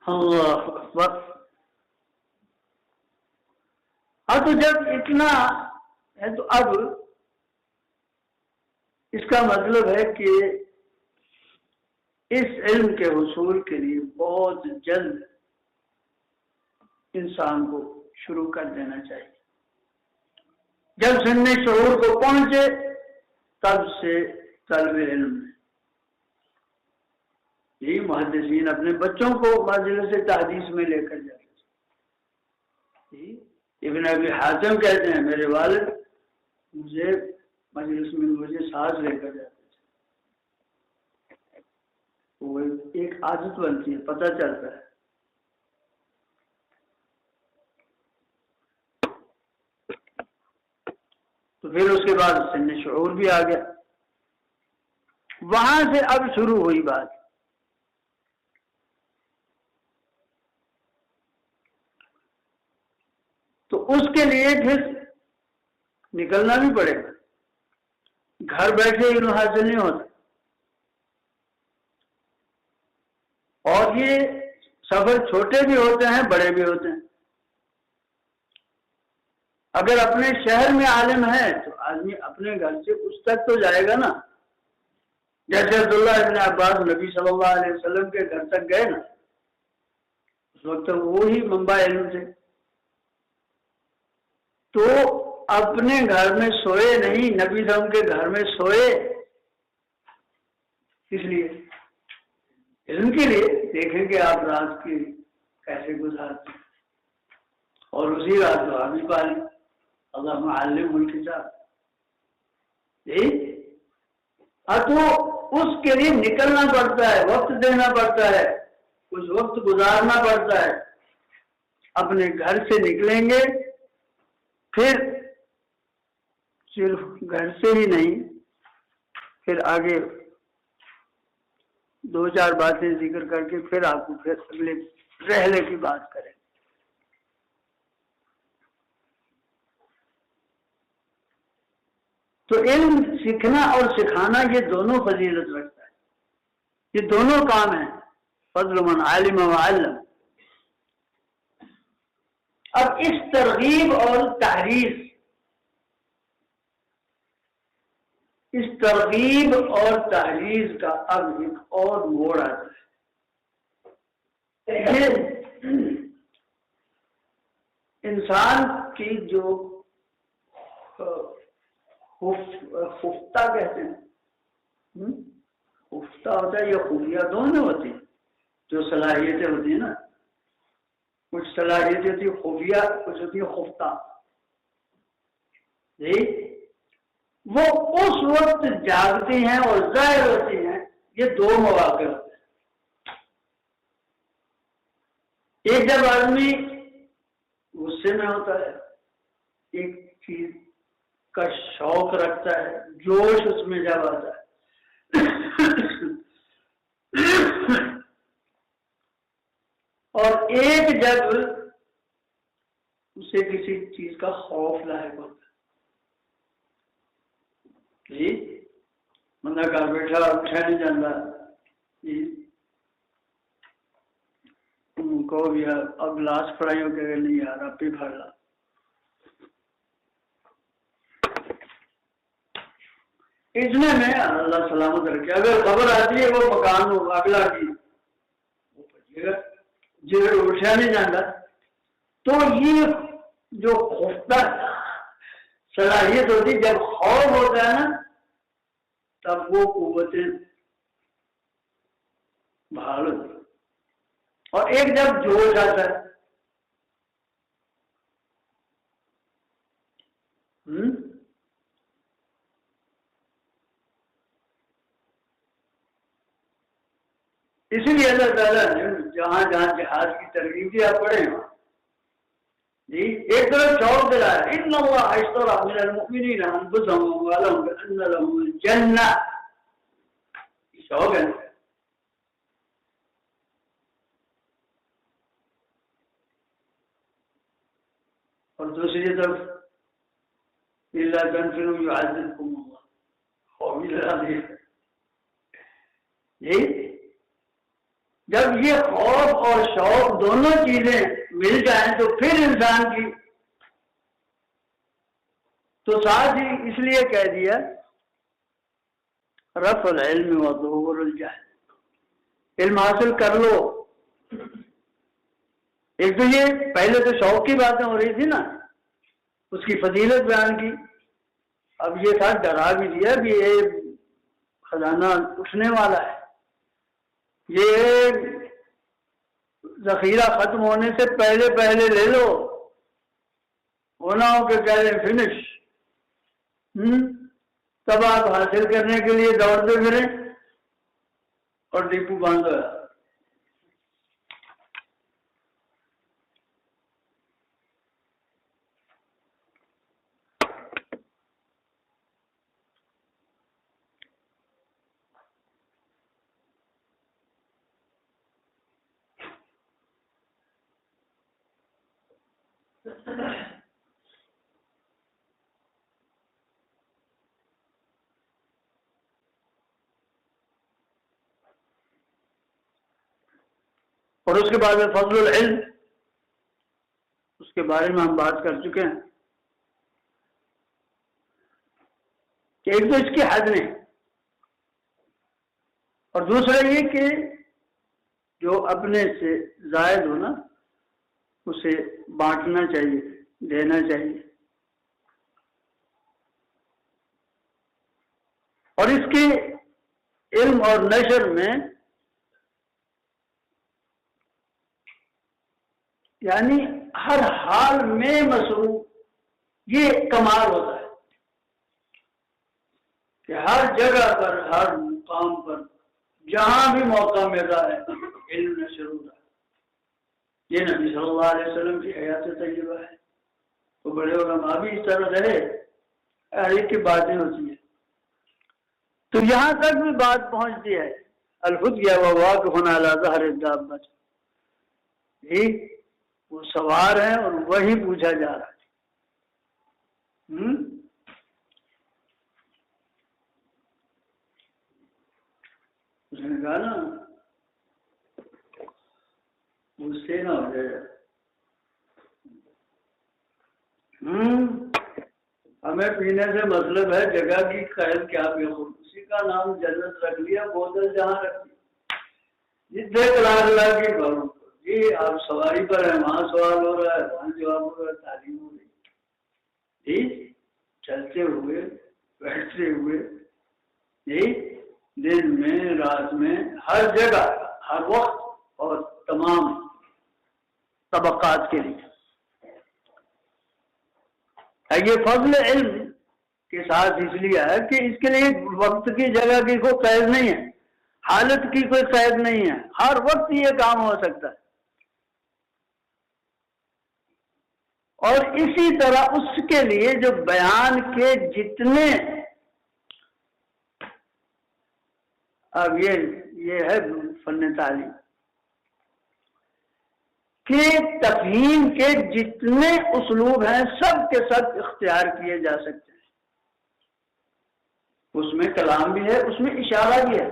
اللہ اکبر. ہاں تو جب اتنا ہے تو اب اس کا مطلب ہے کہ اس علم کے حصول کے لیے بہت جلد انسان کو شروع کر دینا چاہیے. جب سن شعور کو پہنچے تب سے طلب علم ہے. یہی محدثین اپنے بچوں کو مجلس تحدیث میں لے کر جاتے تھے. ابن ابی حاتم کہتے ہیں میرے والد مجھے مجلس میں مجھے ساتھ لے کر جاتے تھے. وہ ایک عادت بنتی ہے، پتہ چلتا ہے. تو پھر اس کے بعد سن شعور بھی آ گیا. وہاں سے اب شروع ہوئی بات. تو اس کے لیے پھر نکلنا بھی پڑے گا. گھر بیٹھے علم حاصل نہیں ہوتا. اور یہ سفر چھوٹے بھی ہوتے ہیں بڑے بھی ہوتے ہیں. اگر اپنے شہر میں عالم ہے تو آدمی اپنے گھر سے اس تک تو جائے گا نا. جیسے عبداللہ ابن عباس نبی صلی اللہ علیہ وسلم کے گھر تک گئے نا، اس وقت وہی منبع علم تھے. تو اپنے گھر میں سوئے نہیں، نبی صلی اللہ علیہ وسلم کے گھر میں سوئے. اس لیے علم کے لیے دیکھیں کہ آپ رات کی کیسے گزارتے ہیں، اور اسی رات دعا بھی پالی اللہم علمہ الکتاب. تو اس کے لیے نکلنا پڑتا ہے، وقت دینا پڑتا ہے، کچھ وقت گزارنا پڑتا ہے. اپنے گھر سے نکلیں گے، پھر صرف گھر سے ہی نہیں، پھر آگے دو چار باتیں ذکر کر کے پھر آپ کو پھر اگلے رحلے کی بات کریں. تو علم سیکھنا اور سکھانا یہ دونوں فضیلت رکھتا ہے. یہ دونوں کام ہیں، فضل من عالم و علم. اب اس ترغیب اور تحریض، اس ترغیب اور تحریض کا اب ایک اور موڑ آتا ہے. انسان کی جو خفتہ کہتے ہیں، خفتہ ہوتا ہے یا خفیہ، دونوں ہوتی ہیں. جو صلاحیتیں ہوتی ہیں نا، کچھ صلاحیتیں ہوتی ہیں خفیہ، کچھ ہوتی ہیں خفتہ. وہ اس وقت جاگتی ہیں اور ظاہر ہوتی ہیں. یہ دو مواقع ہوتے ہیں. ایک جب آدمی غصے میں ہوتا ہے، ایک چیز کا شوق رکھتا ہے، جوش اس میں جب آتا ہے. اور ایک جب اسے کسی چیز کا خوف لاحق ہوتا ہے. جی بندہ گھر بیٹھا اٹھا نہیں جاتا، جی کو بھی اب گلاس پڑھائیوں کہ نہیں یار اب بھی بھر لا. اتنے میں اللہ سلامت رکھے اگر خبر آتی ہے وہ مکان ہو اگلا کی وہ بچے گا، جی اٹھا نہیں جاتا. تو یہ جو خفتہ صلاحیت ہوتی، جب خوف ہوتا ہے نا تب وہ قوتیں بحال ہوتی. اور ایک جب جوش آتا ہے، اسی لیے اللہ تعالیٰ نے جہاں جہاں جہاد کی ترغیب دی آپ پڑھیں جی، ایک طرف شوق دلایا ان اللہ اشتری من المؤمنین انفسهم واموالهم بان لهم الجنہ، شوق ہے. اور دوسری طرف الا تنفروا يعذبكم الله قوم عظیم. جی جب یہ خوف اور شوق دونوں چیزیں مل جائیں تو پھر انسان کی تو ساتھ ہی اس لیے کہہ دیا رفع العلم و ظہور الجہل، علم حاصل کر لو۔ ایک تو یہ پہلے تو شوق کی باتیں ہو رہی تھی نا، اس کی فضیلت بیان کی، اب یہ تھا ڈرا بھی دیا کہ یہ خزانہ اٹھنے والا ہے، یہ ذخیرہ ختم ہونے سے پہلے پہلے لے لو، ہونا ہو کہ کہہ لیں فنش، تب آپ حاصل کرنے کے لیے دوڑتے پھریں اور ڈپو بند ہوا۔ اور اس کے بعد فضل العلم، اس کے بارے میں ہم بات کر چکے ہیں کہ ایک تو اس کی حد نہیں، اور دوسرا یہ کہ جو اپنے سے زائد ہو نا اسے بانٹنا چاہیے، دینا چاہیے۔ اور اس کے علم اور نشر میں یعنی ہر حال میں مصروف، یہ کمال ہوتا ہے کہ ہر جگہ پر، ہر مقام پر، جہاں بھی موقع مل رہا ہے علم نشر ہو رہا ہے۔ یہ نبی صلی اللہ علیہ وسلم کی حیات طیبہ ہے، تو بڑے علماء بھی اس طرح رہے، ہر ایک کی باتیں ہوتی ہیں۔ تو یہاں تک بھی بات پہنچتی ہے الفتیہ وواقف علی ظہر الدابہ، وہ سوار ہیں اور وہی پوچھا جا رہا ہے۔ اس نے کہا نا مجھ سے نہ ہو جائے، ہمیں پینے سے مطلب ہے، جگہ کی خیر کیا بے خود، اسی کا نام جنت رکھ لیا، بوتل جہاں رکھ لی، جتنے کلاس لا کی بھروں جی آپ سواری پر ہیں، وہاں سوال ہو رہا ہے، وہاں جواب ہو رہا ہے، تعلیم ہو رہی جی، چلتے ہوئے بیٹھتے ہوئے جی، دن میں رات میں، ہر جگہ، ہر وقت اور تمام طبقات کے لیے۔ یہ فضل علم کے ساتھ اس لیے ہے کہ اس کے لیے وقت کی، جگہ کی کوئی قید نہیں ہے، حالت کی کوئی قید نہیں ہے، ہر وقت یہ کام ہو سکتا ہے۔ اور اسی طرح اس کے لیے جو بیان کے جتنے، اب یہ ہے فن تعلیم کہ تفہیم کے جتنے اسلوب ہیں سب کے سب اختیار کیے جا سکتے ہیں۔ اس میں کلام بھی ہے، اس میں اشارہ بھی ہے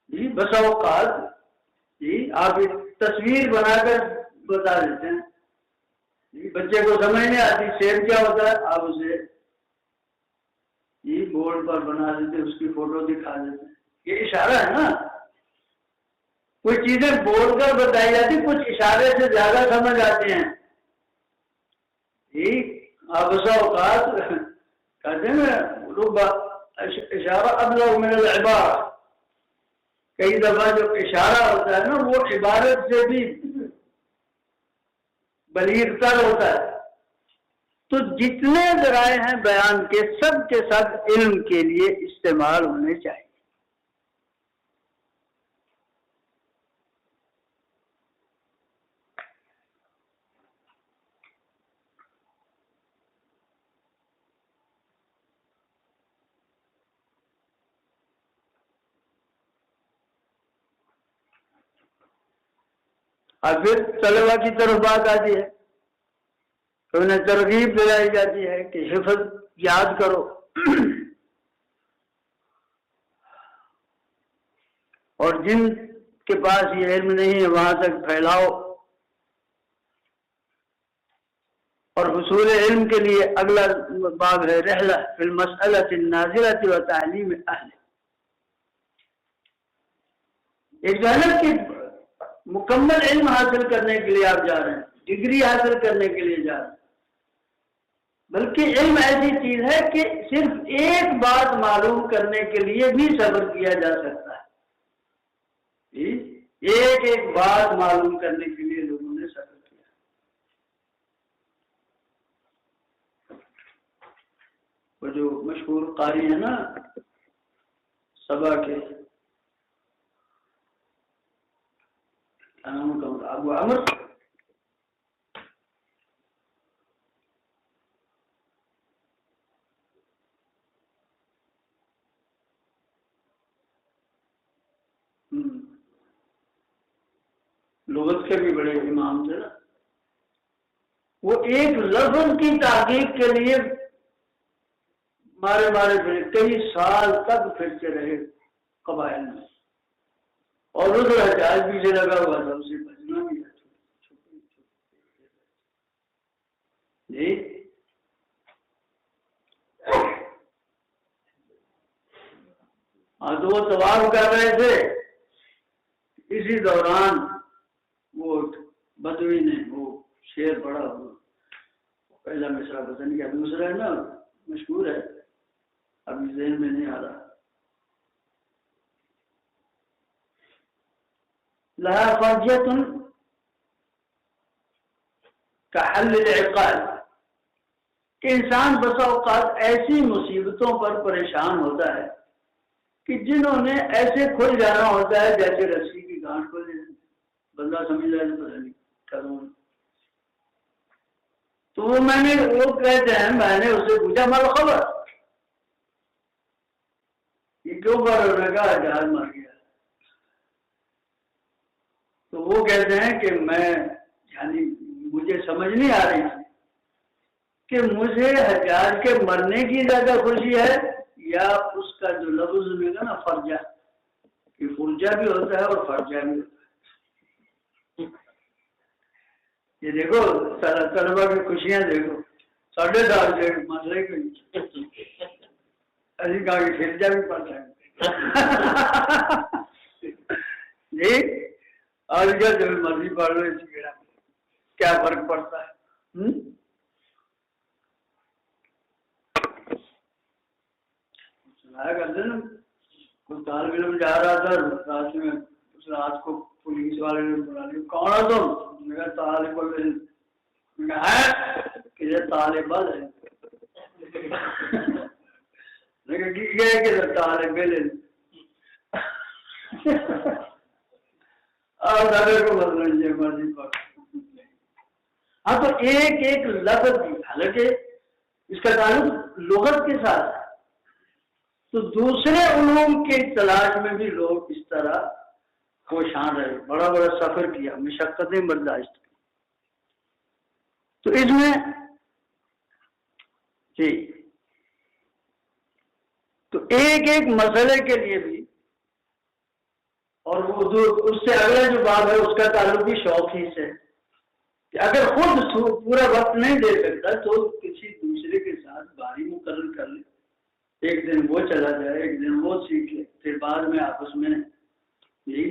جی، بس اوقات جی آپ ایک تصویر بنا کر بتا دیتے ہیں جی، بچے کو سمجھ نہیں آتی سیب کیا ہوتا ہے، آپ اسے جی بورڈ پر بنا دیتے، اس کی فوٹو دکھا دیتے، یہ اشارہ ہے نا۔ کوئی چیزیں بول کر بتائی جاتی، کچھ اشارے سے زیادہ سمجھ آتے ہیں جی۔ آپ ایسا اوقات کہتے ہیں نا ربا اشارہ ابلغ من العبارہ، کئی دفعہ جو اشارہ ہوتا ہے نا وہ عبارت سے بھی بلیغ تر ہوتا ہے۔ تو جتنے ذرائع ہیں بیان کے سب علم کے لیے استعمال ہونے چاہیے۔ اور پھر طلبا کی طرف بات آتی ہے تو انہیں ترغیب دلائی جاتی ہے کہ حفظ یاد کرو، اور جن کے پاس یہ علم نہیں ہے وہاں تک پھیلاؤ، اور حصول علم کے لیے اگلا باب ہے رحلہ فی المسألۃ النازلۃ و تعلیم اہل. ایک جانب کی مکمل علم حاصل کرنے کے لیے آپ جا رہے ہیں، ڈگری حاصل کرنے کے لیے جا رہے ہیں، بلکہ علم ایسی چیز ہے کہ صرف ایک بات معلوم کرنے کے لیے بھی صبر کیا جا سکتا ہے. ایک ایک بات معلوم کرنے کے لیے لوگوں نے صبر کیا. وہ جو مشہور قاری ہے نا سبا کے، ابو عمر، لغت کے بھی بڑے امام تھے نا، وہ ایک لفظ کی تحقیق کے لیے مارے پھرے، کئی سال تک پھرتے رہے قبائل میں، اور ادھر حجاج پیچھے لگا ہوا تھا، اسے بچنا بھی تھا. جی ہاں، تو وہ طواف کر رہے تھے، اسی دوران وہ بدوی نے وہ شعر پڑھا، پہلا مصرع پتہ نہیں کیا دوسرا ہے نا، مشہور ہے، ابھی ذہن میں نہیں آ رہا. لہا فاجیۃ کحل العقال، کہ انسان بسا اوقات ایسی مصیبتوں پر پریشان ہوتا ہے کہ جنہوں نے ایسے کھل جانا ہوتا ہے جیسے رسی کی گانٹھ کھل جائے، بندہ سمجھ رہا ہے پتہ نہیں کروں. تو وہ کہتے ہیں، میں نے اسے پوچھا مال خبر، یہ کیوں بار ہونے کا جہاز مار گیا. تو وہ کہتے ہیں کہ میں یعنی مجھے سمجھ نہیں آ رہی تھی کہ مجھے حجاج کے مرنے کی زیادہ خوشی ہے یا اس کا جو لفظ ملے نا فرجہ، کہ فرجہ بھی ہوتا ہے اور فرجہ بھی ہوتا ہے. یہ دیکھو طلبا کی خوشیاں دیکھو، 10.5 سے مسئلے کو ابھی کہا کہ فرجہ بھی پڑھ سکتے جی، اور جو مرضی پڑھ لو، اس کی کیا فرق پڑتا ہے. سنایا کرتے نا، کوئی طالب علم جا رہا تھا راستے میں، اس رات کو پولیس والے نے بلا لیا، کون ہے تم؟ میں کہا طالب علم. میں کہا کہ یہ طالب علم ہے، لیکن یہ کہ طالب علم اور دادے کو بدل یہ مرضی پر. ہاں، تو ایک ایک لفظ بھی، حالانکہ اس کا تعلق لغت کے ساتھ ہے، تو دوسرے علوم کی تلاش میں بھی لوگ اس طرح کوشاں رہے، بڑا سفر کیا، مشقتیں برداشت کی. تو اس میں جی تو ایک ایک مسئلے کے لیے بھی، اور وہ اس سے اگلا جو باب ہے اس کا تعلق بھی شوق ہی سے، کہ اگر خود پورا وقت نہیں دے سکتا تو کسی دوسرے کے ساتھ باری مقرر کر لے، ایک دن وہ چلا جائے، ایک دن وہ سیکھ لے، پھر بعد میں آپس میں. جی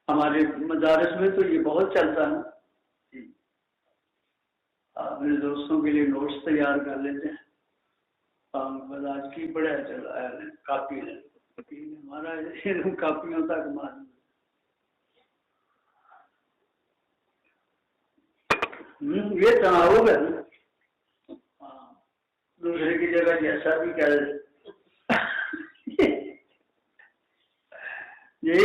ہمارے مدارس میں تو یہ بہت چلتا ہے. جی آپ میرے دوستوں کے لیے نوٹس تیار کر لیتے ہیں، آج کی بڑا چلا ہے کاپی ہے، ہمارا کاپیوں تک معلوم. یہ تناؤ ہے نا، دوسرے کی جگہ جیسا بھی کہہ رہے جی.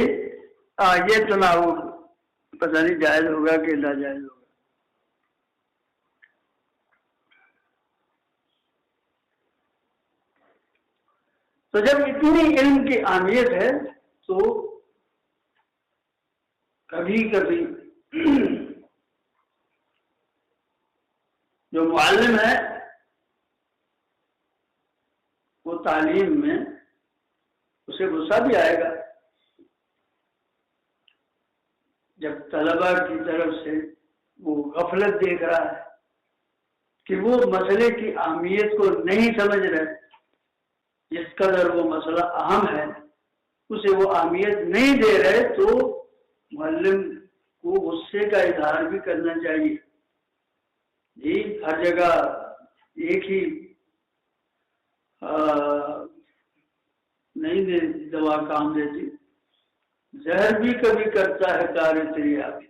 یہ تناؤ پتہ نہیں جائز ہوگا کہ ناجائز ہوگا. تو جب اتنی علم کی اہمیت ہے تو کبھی کبھی جو معلم ہے وہ تعلیم میں اسے غصہ بھی آئے گا جب طلبہ کی طرف سے وہ غفلت دیکھ رہا ہے کہ وہ مسئلے کی اہمیت کو نہیں سمجھ رہے، جس قدر وہ مسئلہ اہم ہے اسے وہ اہمیت نہیں دے رہے، تو معلم کو غصے کا اظہار بھی کرنا چاہیے. جی ہر جگہ ایک ہی نہیں دوا کام دیتی، زہر بھی کبھی کرتا ہے کار تریا بھی.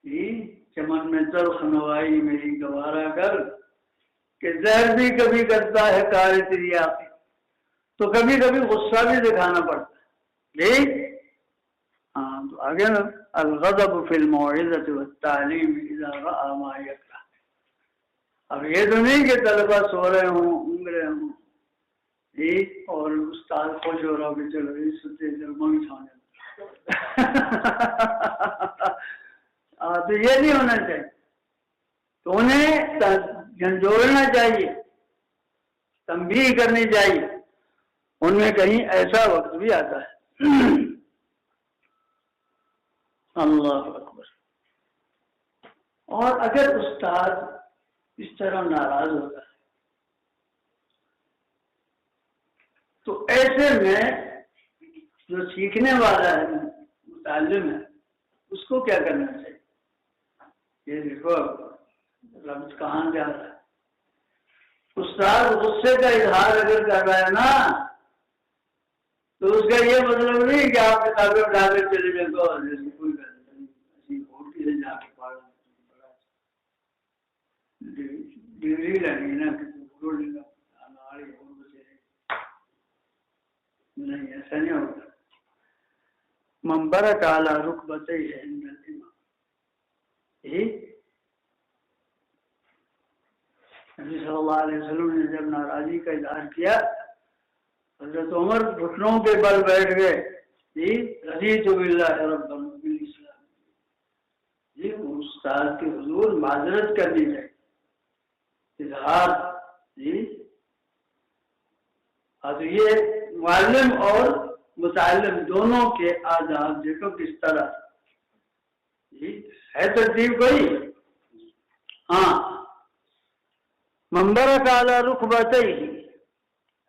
جی چمن میں تلخ نوائی میری گوارا کر، کہ زہر بھی کبھی کرتا ہے کار تریا بھی. تو کبھی کبھی غصہ بھی دکھانا پڑتا ہے. جی ہاں تو آگے نا الغضب فی الموعظۃ والتعلیم اذا رأى ما یکرہ. اب یہ تو نہیں کہ طلبہ سو رہے ہوں اونگ رہے ہوں جی اور استاد خوش ہو رہا ہو کہ چلو اس سے منگ چھانے تو یہ نہیں ہونا چاہیے. تو انہیں جھنجھوڑنا چاہیے، تنبیہ کرنی چاہیے. ان میں کہیں ایسا وقت بھی آتا ہے. اللہ اکبر. اور اگر استاد اس طرح ناراض ہوتا ہے تو ایسے میں جو سیکھنے والا ہے متعلم ہے اس کو کیا کرنا چاہیے؟ یہ دیکھو لفظ کہاں جا رہا ہے. استاد غصے کا اظہار اگر کر رہا ہے نا تو اس کا یہ مطلب نہیں کہ آپ کتابیں اٹھا کر چلے جائیں گے اور کوئی جا کے پڑھ ڈگری لگی نا نہیں، ایسا نہیں ہوتا. منبر کالا رکبتے ہے نبی صلی اللہ علیہ وسلم نے جب ناراضی کا اظہار کیا حضرت عمر گھٹنوں کے بل بیٹھ گئے. جی رضیت باللہ رب بالاسلام. جی استاد کے حضور معذرت کرنی چاہیے، اظہار. جی تو یہ معلم اور متعلم دونوں کے آداب دیکھو کس طرح. جی ہے ترتیب کوئی؟ ہاں منبر کالا رکبتیہ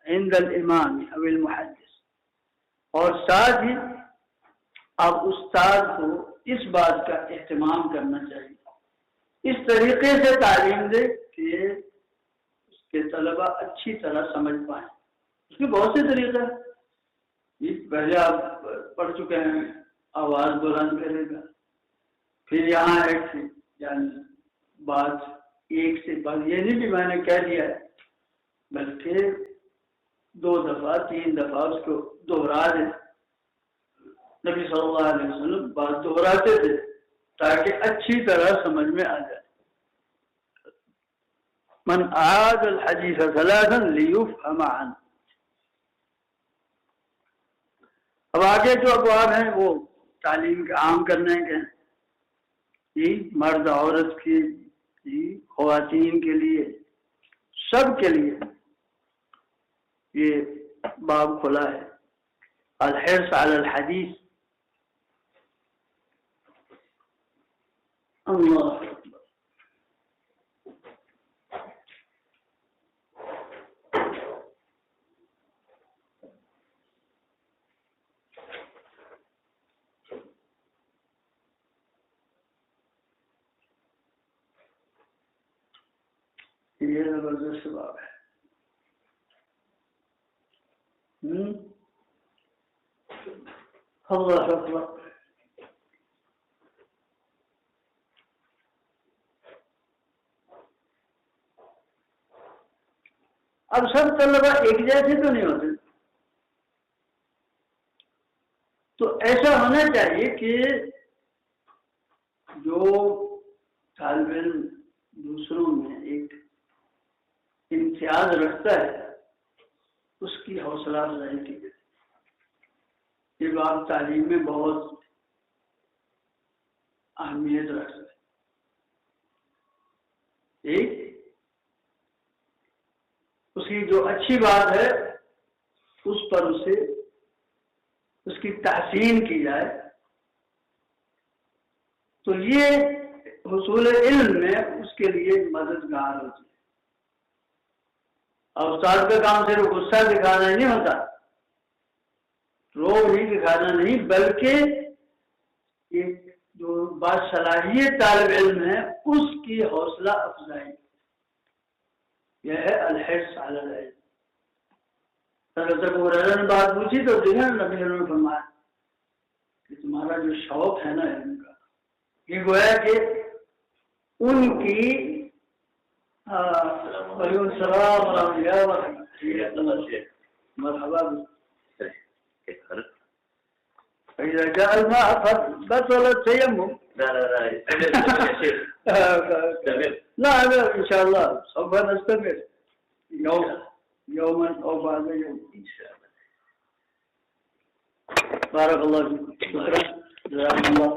عند الامام او المحدث. اور ساتھ ہی اب استاد کو اس بات کا اہتمام کرنا چاہیے، اس طریقے سے تعلیم دے کہ اس کے طلبہ اچھی طرح سمجھ پائیں. اس کے بہت سے طریقے ہیں. پہلے آپ پڑھ چکے ہیں آواز بلند کرے گا، پھر یہاں ایک یعنی بات ایک سے بات یہ نہیں کہ میں نے کہہ دیا ہے بلکہ 2 دفعہ 3 دفعہ اس کو دوہرا دے. نبی صلی اللہ علیہ وسلم بات دوہراتے تھے تاکہ اچھی طرح سمجھ میں آ جائے. من اعاد الحدیث ثلاثا لیفهم عنه. اب آگے جو ابواب ہیں وہ تعلیم کے عام کرنے کے ہیں. جی مرد عورت کی، جی خواتین کے لیے، سب کے لیے یہ باب کھلا ہے. الحرص علی الحدیث. اللہ یہ زبردست باب ہے. اللہ اکبر. اب سب طلبہ ایک جیسے تو نہیں ہوتے، تو ایسا ہونا چاہیے کہ جو طالب علم دوسروں میں ایک امتیاز رکھتا ہے اس کی حوصلہ افزائی کی جائے. یہ بات تعلیم میں بہت اہمیت رکھتا ہے. ایک اس کی جو اچھی بات ہے اس پر اسے اس کی تحسین کی جائے تو یہ حصول علم میں اس کے لیے مددگار ہوتی ہے. اور استاد کا کام صرف غصہ دکھانا ہی نہیں ہوتا، روب ہی دکھانا نہیں، بلکہ یہ جو باصلاحیت طالب علم ہے اس کی حوصلہ افزائی، یہ ہے الحرص علی العلم. حضرت ابو ہریرہ نے بات پوچھی تو دیکھا نبی نے فرمایا کہ تمہارا جو شوق ہے نا علم کا، یہ گویا کہ ان کی وعلیکم السلام ورحمۃ اللہ مرحبا. فإذا جاء الماء فبطل التيمم. لا إن شاء الله سوف نستمر يوما أو بعد يوم إن شاء الله. بارك الله فيكم. شكرا جزاكم الله.